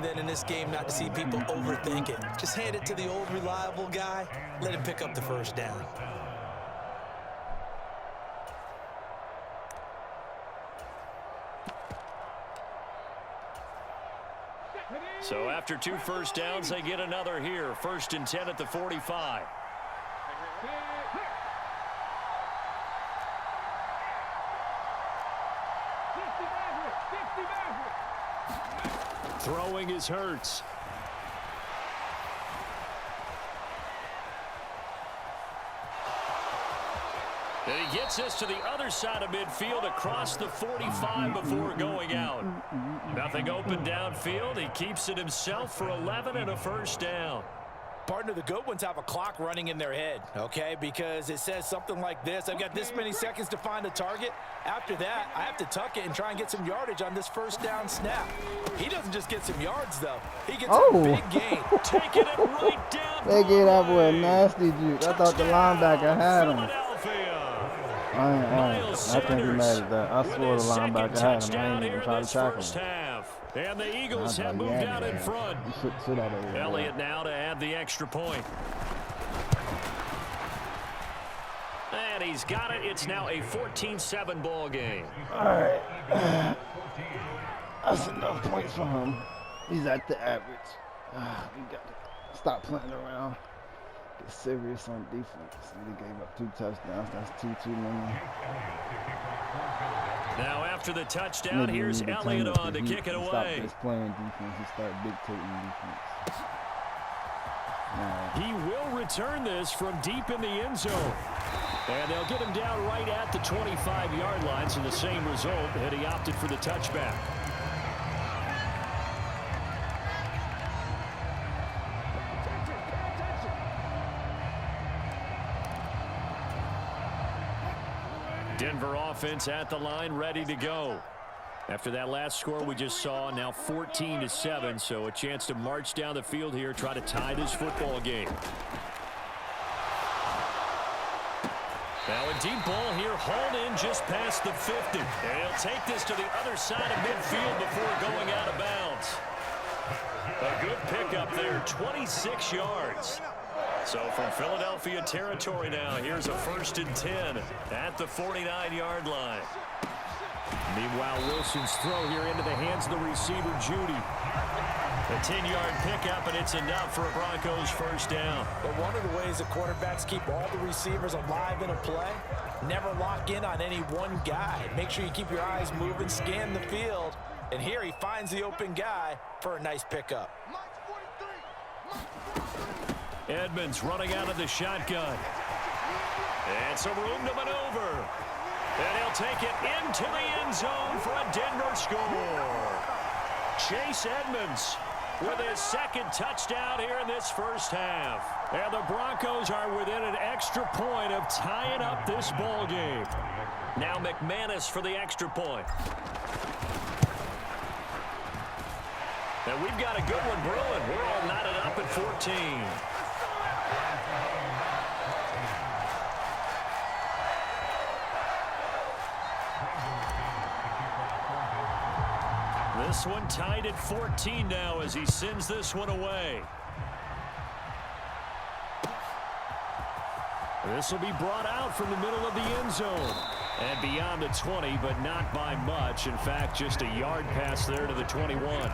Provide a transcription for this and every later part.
then in this game not to see people overthink it. Just hand it to the old reliable guy. Let him pick up the first down. So after 2 first downs, they get another here. 1st and 10 at the 45. Throwing is Hurts. And he gets us to the other side of midfield across the 45 before going out. Nothing open downfield. He keeps it himself for 11 and a first down. Partner, the good ones have a clock running in their head, okay? Because it says something like this. I've got this many seconds to find a target. After that, I have to tuck it and try and get some yardage on this first down snap. He doesn't just get some yards, though. He gets a big gain. Taking it right down. They gave that boy a nasty juke. I thought the linebacker had him. I can't be mad at that. I swore the linebacker had him. I ain't even trying to tackle him. And the Eagles have moved out in front. Elliott now to add the extra point. And he's got it. It's now a 14-7 ball game. All right. That's enough points for him. He's at the average. We got to stop playing around. Get serious on defense. He gave up 2 touchdowns. That's too many. Now after the touchdown, here's Elliott on to kick it away. Stop just playing defense. He start dictating defense. He will return this from deep in the end zone. And they'll get him down right at the 25-yard line. So the same result, and he opted for the touchback. Denver offense at the line, ready to go. After that last score we just saw, now 14-7, so a chance to march down the field here, try to tie this football game. Now a deep ball here, hauled in just past the 50. And he'll take this to the other side of midfield before going out of bounds. A good pickup there, 26 yards. So from Philadelphia territory now, here's a 1st and 10 at the 49-yard line. Meanwhile, Wilson's throw here into the hands of the receiver, Judy. A 10-yard pickup, and it's enough for a Broncos first down. But one of the ways the quarterbacks keep all the receivers alive in a play, never lock in on any one guy. Make sure you keep your eyes moving, scan the field, and here he finds the open guy for a nice pickup. Edmonds running out of the shotgun. And some room to maneuver. And he'll take it into the end zone for a Denver score. Chase Edmonds with his 2nd touchdown here in this first half. And the Broncos are within an extra point of tying up this ball game. Now McManus for the extra point. And we've got a good one brewing. We're all knotted up at 14. This one tied at 14 now as he sends this one away. This will be brought out from the middle of the end zone. And beyond the 20, but not by much. In fact, just a yard pass there to the 21.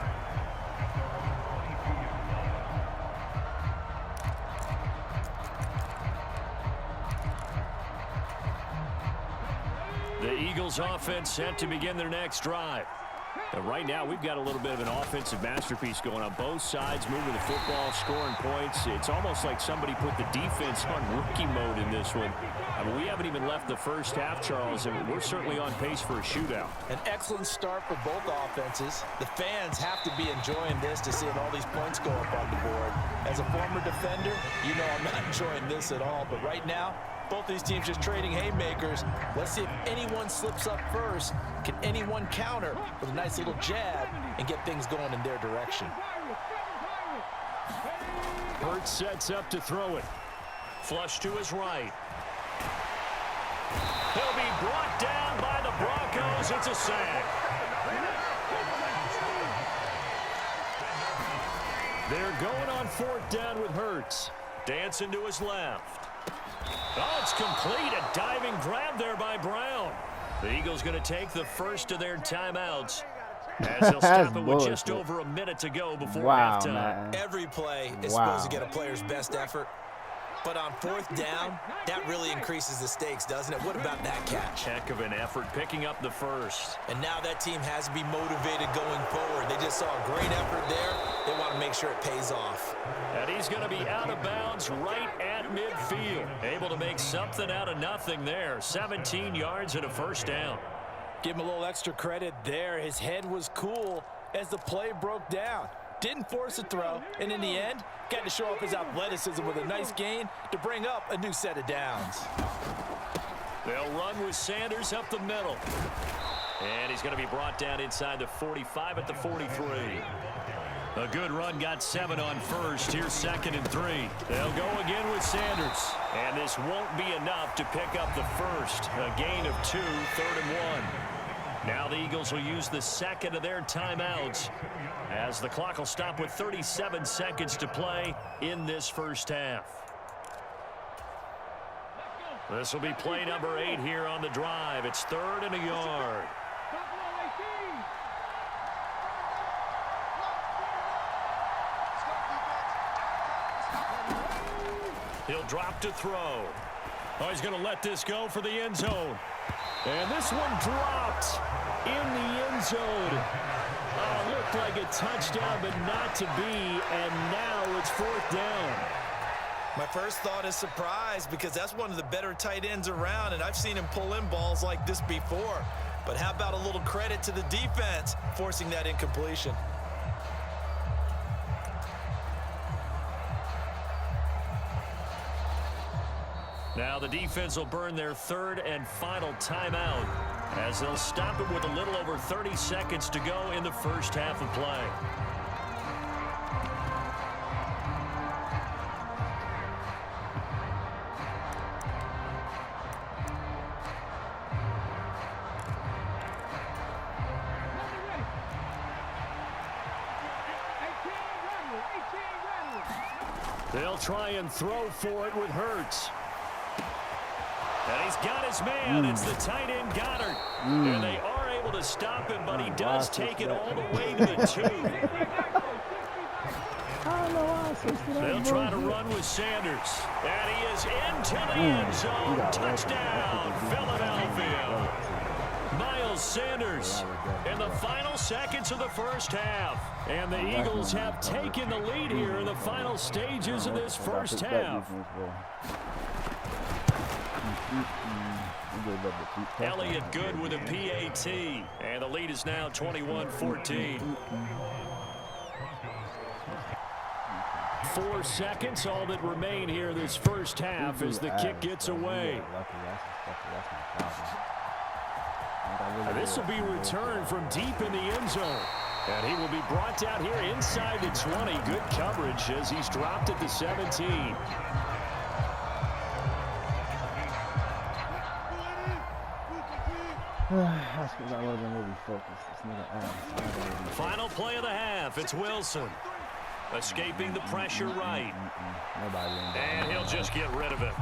The Eagles offense set to begin their next drive. And right now, we've got a little bit of an offensive masterpiece going on both sides, moving the football, scoring points. It's almost like somebody put the defense on rookie mode in this one. I mean, we haven't even left the first half, Charles, and we're certainly on pace for a shootout. An excellent start for both offenses. The fans have to be enjoying this to seeing all these points go up on the board. As a former defender, you know I'm not enjoying this at all, but right now, both these teams just trading haymakers. Let's see if anyone slips up first. Can anyone counter with a nice little jab and get things going in their direction? Hurts sets up to throw it. Flush to his right. He'll be brought down by the Broncos. It's a sack. They're going on 4th down with Hurts. Dancing to his left. Oh, it's complete. A diving grab there by Brown. The Eagles going to take the first of their timeouts as they'll stop it with just over a minute to go before halftime. Man. Every play is supposed to get a player's best effort. But on 4th down, that really increases the stakes, doesn't it? What about that catch? Heck of an effort picking up the first. And now that team has to be motivated going forward. They just saw a great effort there. They want to make sure it pays off. And he's going to be out of bounds right at midfield. Able to make something out of nothing there. 17 yards and a first down. Give him a little extra credit there. His head was cool as the play broke down. Didn't force a throw, and in the end, got to show off his athleticism with a nice gain to bring up a new set of downs. They'll run with Sanders up the middle. And he's going to be brought down inside the 45 at the 43. A good run, got 7 on first. Here's 2nd and 3. They'll go again with Sanders. And this won't be enough to pick up the first. A gain of 2, 3rd and 1. Now the Eagles will use the 2nd of their timeouts as the clock will stop with 37 seconds to play in this first half. This will be play number 8 here on the drive. It's 3rd and a yard. He'll drop to throw. Oh, he's going to let this go for the end zone. And this one dropped in the end zone. Oh, looked like a touchdown, but not to be. And now it's 4th down. My first thought is surprise because that's one of the better tight ends around, and I've seen him pull in balls like this before. But how about a little credit to the defense forcing that incompletion? Now the defense will burn their 3rd and final timeout as they'll stop it with a little over 30 seconds to go in the first half of play. They'll try and throw for it with Hurts. And he's got his man. It's the tight end Goddard. And they are able to stop him, but he does take it all the way to the 2. They'll try to run with Sanders. And he is into the end zone. Touchdown, Philadelphia. Miles Sanders in the final seconds of the first half. And the Eagles have taken the lead here in the final stages of this first half. Elliott good with a PAT, and the lead is now 21-14. 4 seconds, all that remain here this first half as the kick gets away. This will be returned from deep in the end zone. And he will be brought down here inside the 20. Good coverage as he's dropped at the 17. That's because I wasn't really focused. This nigga Final play of the half. It's Wilson. Escaping the pressure right. And he'll just get rid of it.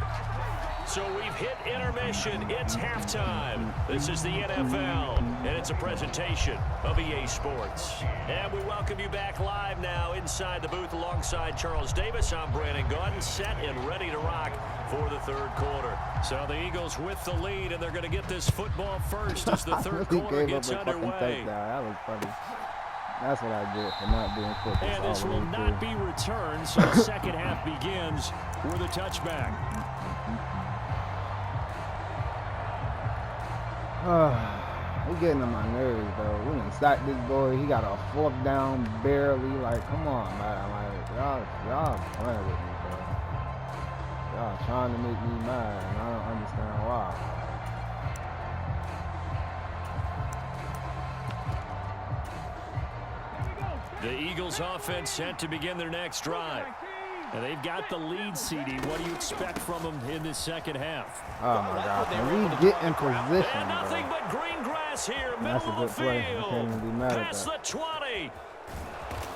So we've hit intermission. It's halftime. This is the NFL, and it's a presentation of EA Sports. And we welcome you back live now inside the booth alongside Charles Davis. I'm Brandon Gordon, set and ready to rock for the third quarter. So the Eagles with the lead, and they're going to get this football first as the third quarter gets underway. That was funny. That's what I get for not being focused. And this will not be returned, so the second half begins with a touchback. We're getting on my nerves, though. We didn't stop this boy. He got a 4th down barely. Like, come on, man. Like, y'all playing with me, bro. Y'all trying to make me mad, and I don't understand why. The Eagles offense set to begin their next drive. And they've got the lead, CD. What do you expect from them in this second half? Oh, my God. Can we get in position, and nothing but green grass here, middle of the field. Can't even be mad at Past that. the 20.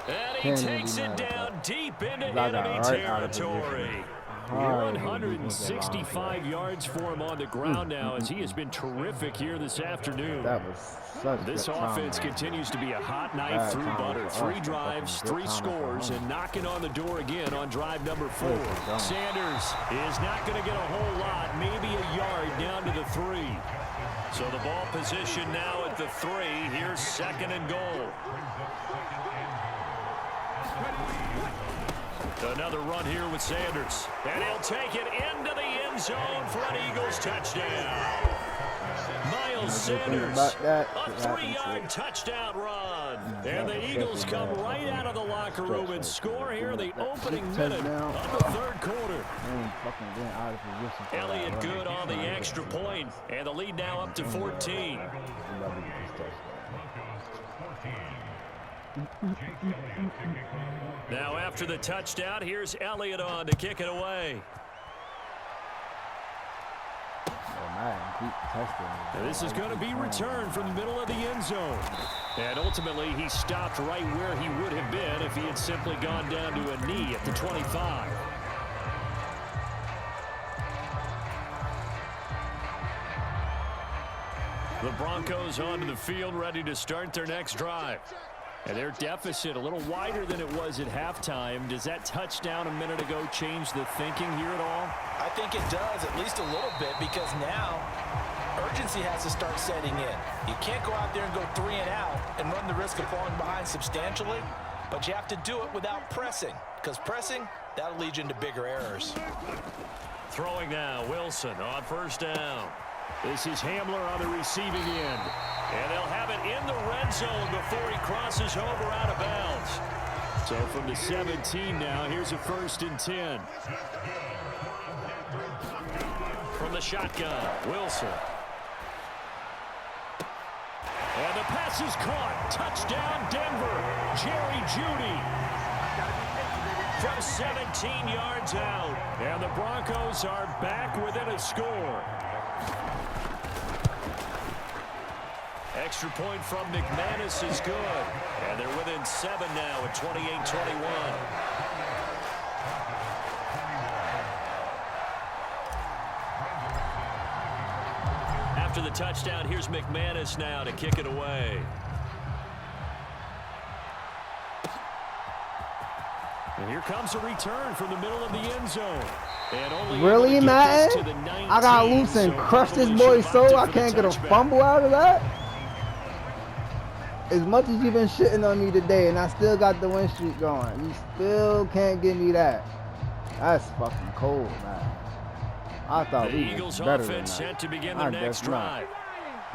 And he takes it down deep into enemy territory. 165 yards for him on the ground now as he has been terrific here this afternoon. That was such This offense continues to be a hot knife through butter. 3 drives, 3 scores, and knocking on the door again on drive number 4. Sanders is not going to get a whole lot, maybe a yard down to the 3. So the ball position now at the 3. Here's 2nd and goal. Another run here with Sanders. And he'll take it into the end zone for an Eagles touchdown. Miles Sanders, a 3-yard touchdown run. And the Eagles come right out of the locker room and score here in the opening minute of the 3rd quarter. Elliott good on the extra point, and the lead now up to 14. Now after the touchdown, here's Elliott on to kick it away. Now this is going to be returned from the middle of the end zone. And ultimately, he stopped right where he would have been if he had simply gone down to a knee at the 25. The Broncos onto the field, ready to start their next drive. And their deficit a little wider than it was at halftime. Does that touchdown a minute ago change the thinking here at all? I think it does, at least a little bit, because now urgency has to start setting in. You can't go out there and go 3 and out and run the risk of falling behind substantially, but you have to do it without pressing, because pressing, that'll lead you into bigger errors. Throwing now, Wilson on 1st down. This is Hamler on the receiving end. And they'll have it in the red zone before he crosses over out of bounds. So from the 17 now, here's a 1st and 10. From the shotgun, Wilson. And the pass is caught. Touchdown, Denver. Jerry Jeudy. From 17 yards out. And the Broncos are back within a score. Extra point from McManus is good. And they're within 7 now at 28-21. After the touchdown, here's McManus now to kick it away. And here comes a return from the middle of the end zone. And only really, Madden? I got loose and crushed this boy's soul. I can't get a fumble out of that? As much as you've been shitting on me today, and I still got the win streak going, you still can't give me that. That's fucking cold, man. I thought the we Eagles was better offense than that. set to begin their next drive.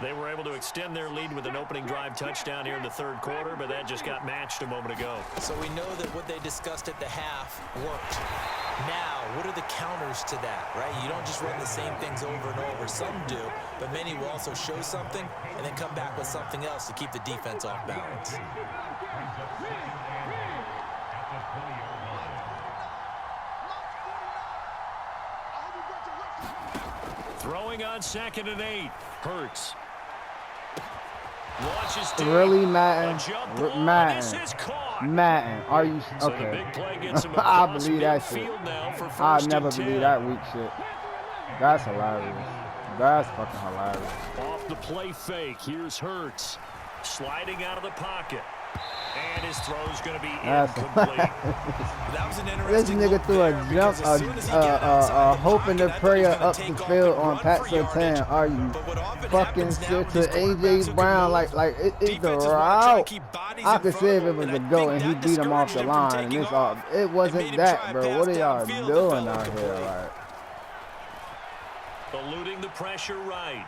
They were able to extend their lead with an opening drive touchdown here in the 3rd quarter, but that just got matched a moment ago. So we know that what they discussed at the half worked. Now, what are the counters to that, right? You don't just run the same things over and over. Some do, but many will also show something and then come back with something else to keep the defense off balance. Throwing on 2nd and 8. Hurts. Launches deep. Really, Madden? Madden. Madden, are you So okay? the big play gets him I across believe that shit. midfield now for I 1st never and 10. believe that weak shit. That's hilarious. That's fucking hilarious. Off the play fake. Here's Hurts. Sliding out of the pocket. And his throw's going to be incomplete. That was an This interesting nigga threw a jump, hoping to prayer up the field on Pat Surtain. Are you fucking shit to AJ Brown? Like it's the route. I could say if it was a go and he beat him off the line. And it's all, it wasn't that, bro. What are y'all doing out here? Like, Eluding the pressure right.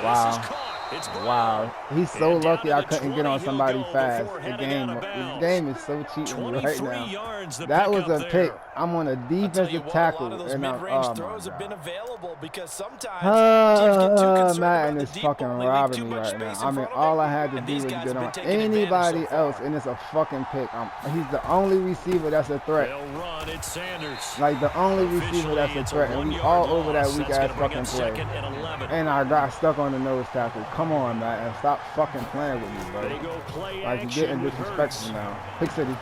wow. This is caught. It's wow. He's so And lucky down I to the couldn't get 20 on somebody he'll go fast. before The heading out game, of this bounds. game is so cheating me right 23 now. yards, the That was pickup a pick. there. I'm on a defensive tackle, a lot of those and mid-range oh throws my have been God. available because sometimes teams get too concerned Madden about is the deep fucking ball. They leave robbing too me much right now. space I in mean, front of all them, I had to and do these was guys get have been on taking advantage so anybody else, far. and it's a fucking pick. He's the only receiver that's a threat. They'll run. It's Sanders. Like, the only receiver that's a threat, and we all over that weak-ass fucking play. And I got stuck on the nose tackle. Come on, man. Stop fucking playing with me, bro. They go play Like, you're action getting with disrespectful Hurts. now. Pick City.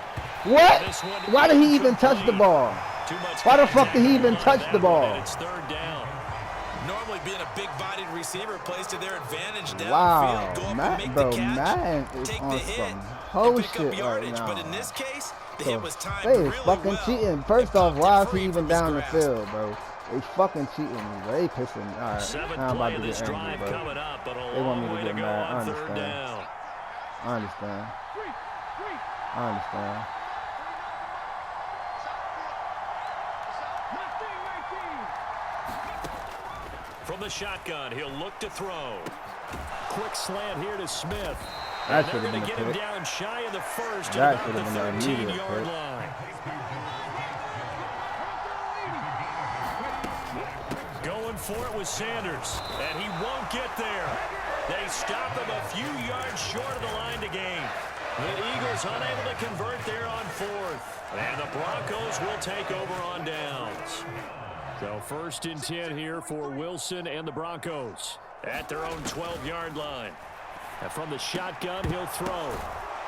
What? Why did he even touch the ball? Too much Why the fuck contact did he even on touch that the one, ball? and it's third down. Normally being a big-bodied receiver plays to their advantage downfield. Wow, Go up and Matt, make bro, the catch, Madden is take on the hit, some and whole pick up shit right yardage. now. But in this case, the So hit was timed they really is fucking well. cheating. First off, It why is free he even from his down the grasp. field, bro? They fucking cheating me, bro. They pissing me. All right, Seventh now I'm play about of to this get angry, drive bro. coming up, but a They want me long to way get to go mad. I on third understand. down. I understand. I understand. From the shotgun, he'll look to throw. Quick slant here to Smith. That And should they're have going been to a get him pick. down shy of the first That at should about have the been an immediate 13-yard pick. line. Going for it with Sanders, and he won't get there. They stop him a few yards short of the line to gain. The Eagles unable to convert there on fourth, and the Broncos will take over on downs. So first and 10 here for Wilson and the Broncos at their own 12-yard line. And from the shotgun, he'll throw.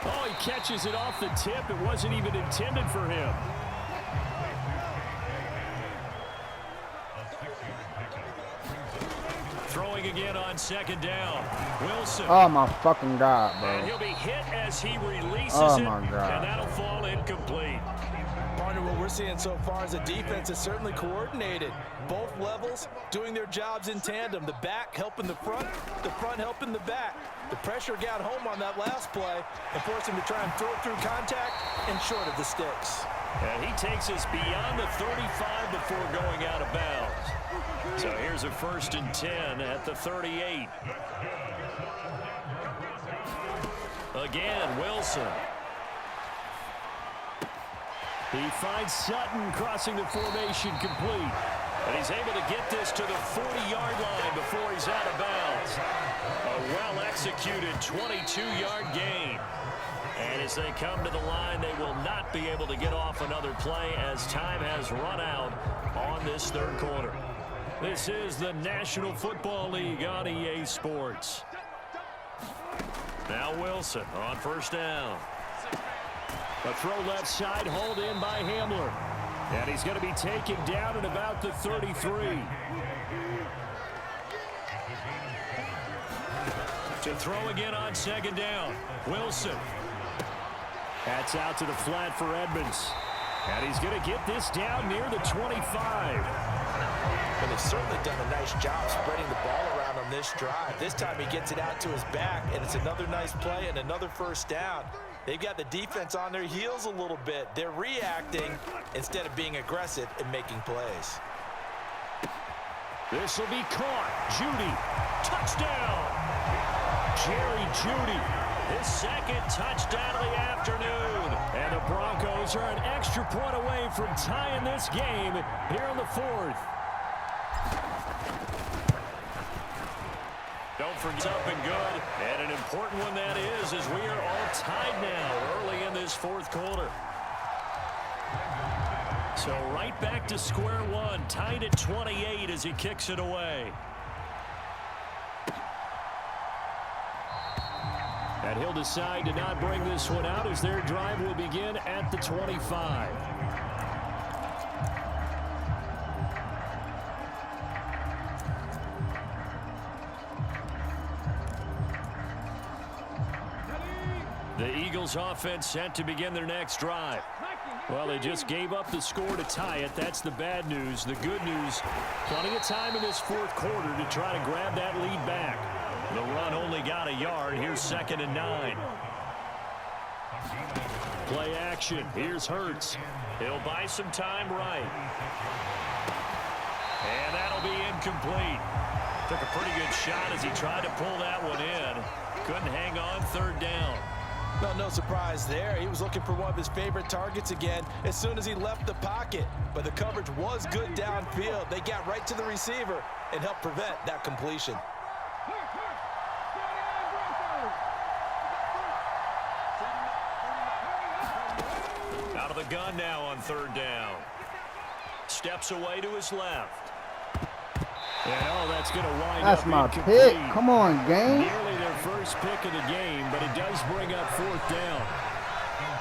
Oh, he catches it off the tip. It wasn't even intended for him. Throwing again on second down. Wilson. Oh my fucking God, And bro. he'll be hit as he releases Oh it. my God. And that'll fall incomplete. Partner, what we're seeing so far is a defense is certainly coordinated. Both levels doing their jobs in tandem. The back helping the front helping the back. The pressure got home on that last play and forced him to try and throw through contact and short of the sticks. And he takes us beyond the 35 before going out of bounds. So here's a first and 10 at the 38. Again, Wilson. He finds Sutton crossing the formation complete. And he's able to get this to the 40-yard line before he's out of bounds. A well-executed 22-yard gain. And as they come to the line, they will not be able to get off another play as time has run out on this third quarter. This is the National Football League on EA Sports. Now Wilson on first down. A throw left side, hauled in by Hamler. And he's going to be taken down at about the 33. To throw again on second down. Wilson. That's out to the flat for Edmonds. And he's going to get this down near the 25. But they've certainly done a nice job spreading the ball around on this drive. This time he gets it out to his back, and it's another nice play and another first down. They've got the defense on their heels a little bit. They're reacting instead of being aggressive and making plays. This will be caught. Judy. Touchdown. Jerry Judy. His second touchdown of the afternoon. And the Broncos are an extra point away from tying this game here in the fourth. Don't forget up and good. And an important one that is, as we are all tied now early in this fourth quarter. So right back to square one, tied at 28 as he kicks it away. And he'll decide to not bring this one out as their drive will begin at the 25. The Eagles offense set to begin their next drive. Well, they just gave up the score to tie it. That's the bad news. The good news, plenty of time in this fourth quarter to try to grab that lead back. The run only got a yard. Here's 2nd and 9. Play action. Here's Hurts. He'll buy some time right. And that'll be incomplete. Took a pretty good shot as he tried to pull that one in. Couldn't hang on 3rd down. Well, no surprise there. He was looking for one of his favorite targets again as soon as he left the pocket. But the coverage was good downfield. They got right to the receiver and helped prevent that completion. Out of the gun now on third down. Steps away to his left. And that's going to wind up That's my incomplete. pick. Come on, gang. Nearly their first pick of the game, but it does bring up fourth down.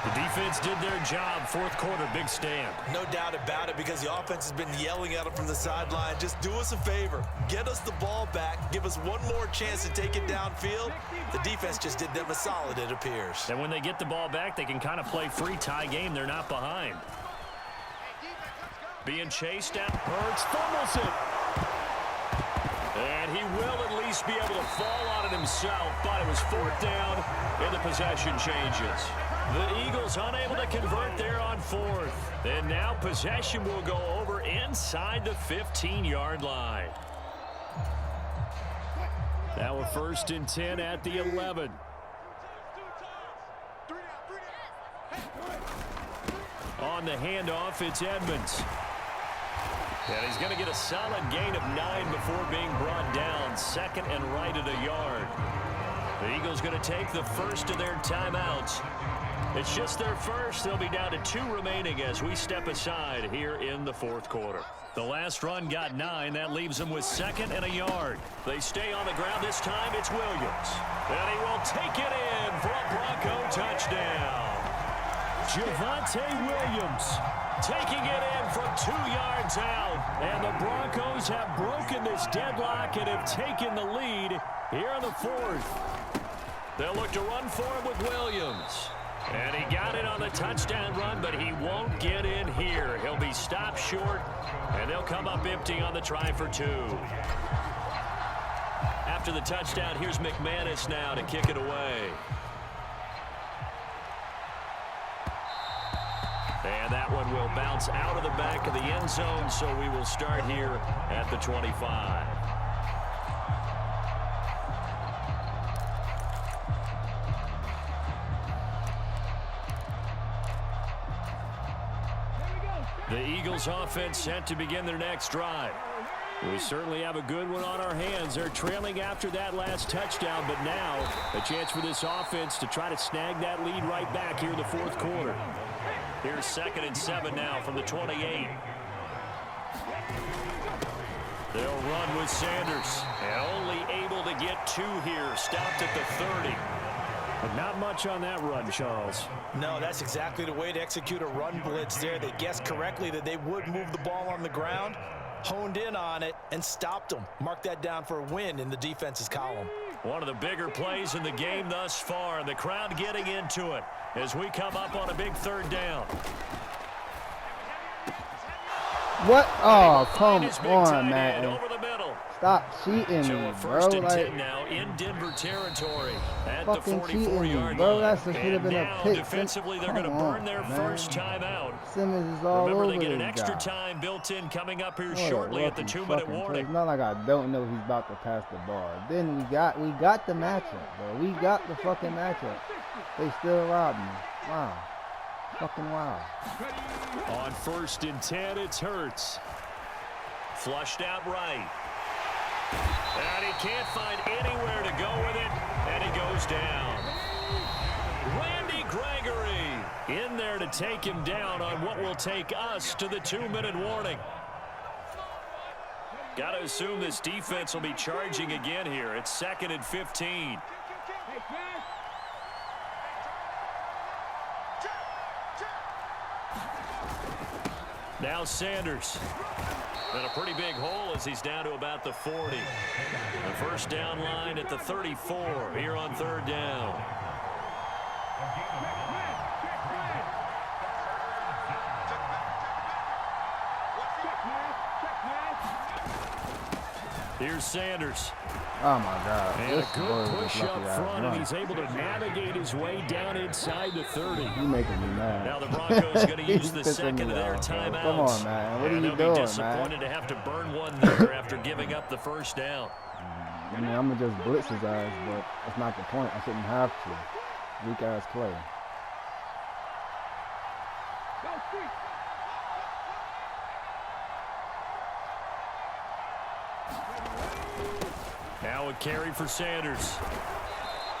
The defense did their job. Fourth quarter, big stand. No doubt about it, because the offense has been yelling at them from the sideline. Just do us a favor. Get us the ball back. Give us one more chance to take it downfield. The defense just did them a solid, it appears. And when they get the ball back, they can kind of play free tie game. They're not behind. Being chased at Hurts, fumbles it. And he will at least be able to fall on it himself, but it was fourth down, and the possession changes. The Eagles unable to convert there on fourth. And now possession will go over inside the 15-yard line. Now a 1st and 10 at the 11. On the handoff, it's Edmonds. And he's going to get a solid gain of 9 before being brought down. 2nd and right at a yard. The Eagles going to take the first of their timeouts. It's just their first. They'll be down to 2 remaining as we step aside here in the fourth quarter. The last run got 9. That leaves them with 2nd and a yard. They stay on the ground. This time it's Williams. And he will take it in for a Bronco touchdown. Javonte Williams taking it in from 2 yards out. And the Broncos have broken this deadlock and have taken the lead here in the fourth. They'll look to run for him with Williams. And he got it on the touchdown run, but he won't get in here. He'll be stopped short, and they'll come up empty on the try for 2. After the touchdown, here's McManus now to kick it away. And that one will bounce out of the back of the end zone, so we will start here at the 25. The Eagles offense set to begin their next drive. We certainly have a good one on our hands. They're trailing after that last touchdown, but now a chance for this offense to try to snag that lead right back here in the fourth quarter. Here's 2nd and 7 now from the 28. They'll run with Sanders, and only able to get 2 here. Stopped at the 30. But not much on that run, Charles. No, that's exactly the way to execute a run blitz there. They guessed correctly that they would move the ball on the ground, honed in on it, and stopped them. Mark that down for a win in the defense's column. One of the bigger plays in the game thus far. The crowd getting into it as we come up on a big 3rd down. What? Oh, come on, man. Over the middle. Stop cheating So me, a bro. 1st and Like, 10 now in Denver territory at the fucking cheating me, 44-yard bro. line. That should have been a Now pick. defensively, they're Come going to burn on, their man. first time out. Simmons is all Remember, over they get an this extra guy. time built in coming up here What a shortly at the lucky 2-minute fucking warning. play. It's not like I don't know he's about to pass the ball. Then we got the matchup, bro. We got the fucking matchup. They still robbed me. Wow. Fucking wow. On 1st and 10, it's Hurts. Flushed out right. And he can't find anywhere to go with it, and he goes down. Randy Gregory in there to take him down on what will take us to the 2-minute warning. Got to assume this defense will be charging again here. It's 2nd and 15. Now Sanders. And a pretty big hole as he's down to about the 40. The first down line at the 34 here on 3rd down. Here's Sanders. Oh my God. And This a good boy push is lucky up I front, and run. he's able to navigate his way down inside the 30. You making me mad. Now the Broncos going to use the He's pissing 2nd of me their off, bro. timeouts. Come on, man. What are And you they'll doing, be man? disappointed to have to burn one there after giving up the first down. I mean, I'm going to just blitz his ass, but that's not the point. I shouldn't have to. Weak ass play. Now a carry for Sanders.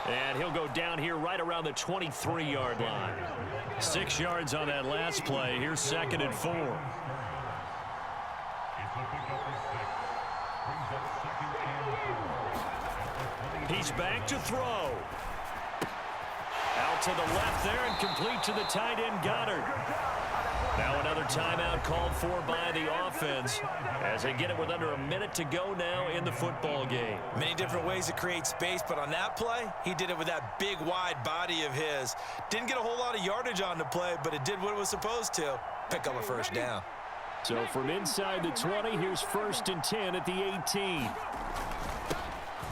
And he'll go down here right around the 23-yard line. 6 yards on that last play. Here's 2nd and 4. He's back to throw. Out to the left there and complete to the tight end Goddard. Now another timeout called for by the offense as they get it with under a minute to go now in the football game. Many different ways to create space, but on that play, he did it with that big, wide body of his. Didn't get a whole lot of yardage on the play, but it did what it was supposed to. Pick up a first down. So from inside the 20, here's 1st and 10 at the 18.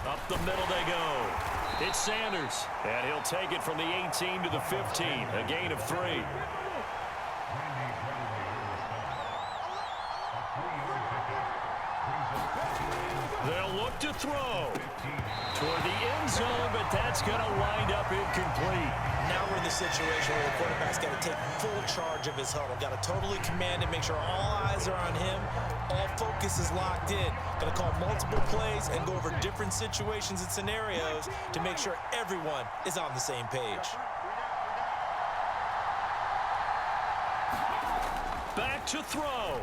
Up the middle they go. It's Sanders, and he'll take it from the 18 to the 15, a gain of 3. They'll look to throw toward the end zone, but that's going to wind up incomplete. Now we're in the situation where the quarterback's got to take full charge of his huddle. Got to totally command it, make sure all eyes are on him. All focus is locked in. Got to call multiple plays and go over different situations and scenarios to make sure everyone is on the same page. Back to throw.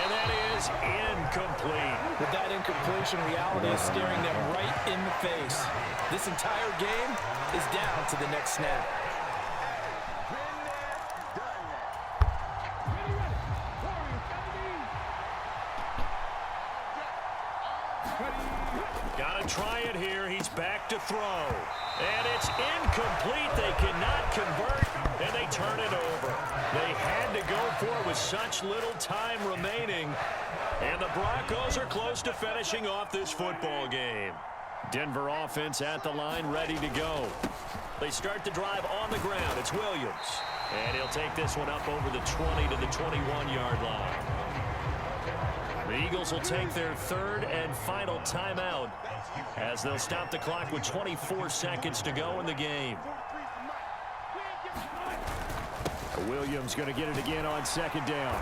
And that is incomplete. With that incompletion, reality is staring them right in the face. This entire game is down to the next snap. Got to try it here. He's back to throw. And it's incomplete. They cannot convert, and they turn it over. They had to go for it with such little time remaining. And the Broncos are close to finishing off this football game. Denver offense at the line, ready to go. They start the drive on the ground. It's Williams. And he'll take this one up over the 20 to the 21-yard line. The Eagles will take their 3rd and final timeout as they'll stop the clock with 24 seconds to go in the game. Williams going to get it again on 2nd down.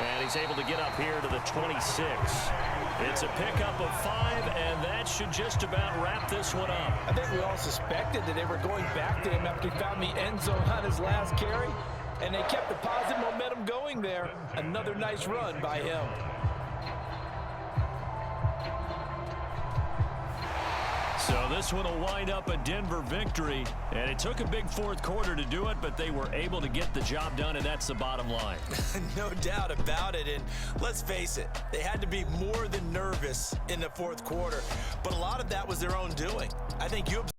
And he's able to get up here to the 26. It's a pickup of 5, and that should just about wrap this one up. I think we all suspected that they were going back to him after he found the end zone on his last carry, and they kept the positive momentum going there. Another nice run by him. So this one will wind up a Denver victory, and it took a big 4th quarter to do it, but they were able to get the job done, and that's the bottom line. No doubt about it, and let's face it, they had to be more than nervous in the 4th quarter, but a lot of that was their own doing. I think you